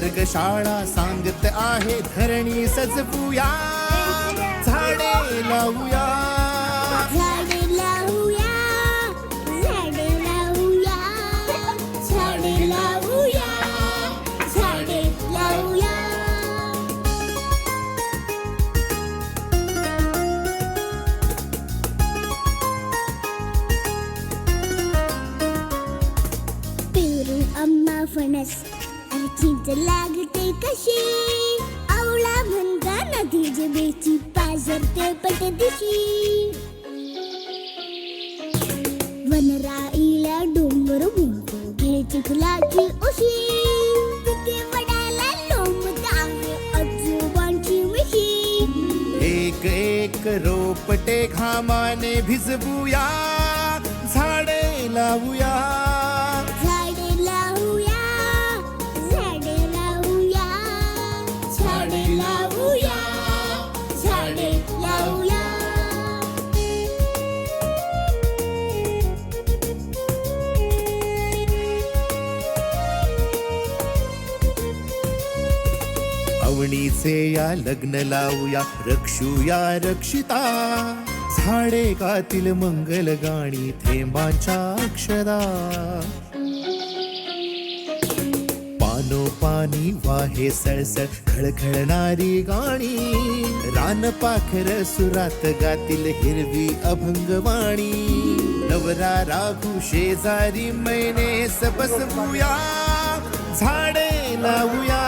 निसर्गशाळा सांगत आहे धरणी सजवूया, झाडे लावूया. झाडे लावूया, झाडे लावूया, झाडे लावूया, झाडे लावूया. पेरू आंबा फणस आणि चिंच लागते कशी, आवळा म्हणता नदी जिभेची पाझरते पटदिशी. वनराईला डोंगर म्हणतो घे चिखलाची उशी, तिथे वडाला लोंबत आहे आजोबांची मिशी. एक एक रोपटे घामाने भिजवूया, झाडे लावूया. झाडे लावूया, झाडे लावूया, झाडे लावूया, झाडे लावूया. अवणीचे या लग्न लावूया, रक्षूया रक्षिता. झाडे गातील मंगल गाणी थेंबांच्या अक्षरा. पानोपानी वाहे सळसळ खळखळणारी गाणी, रानपाखर सुरात गातील हिरवी अभंगवाणी. नवरा राघू शेजारी मैने बसवूया, झाडे लावूया.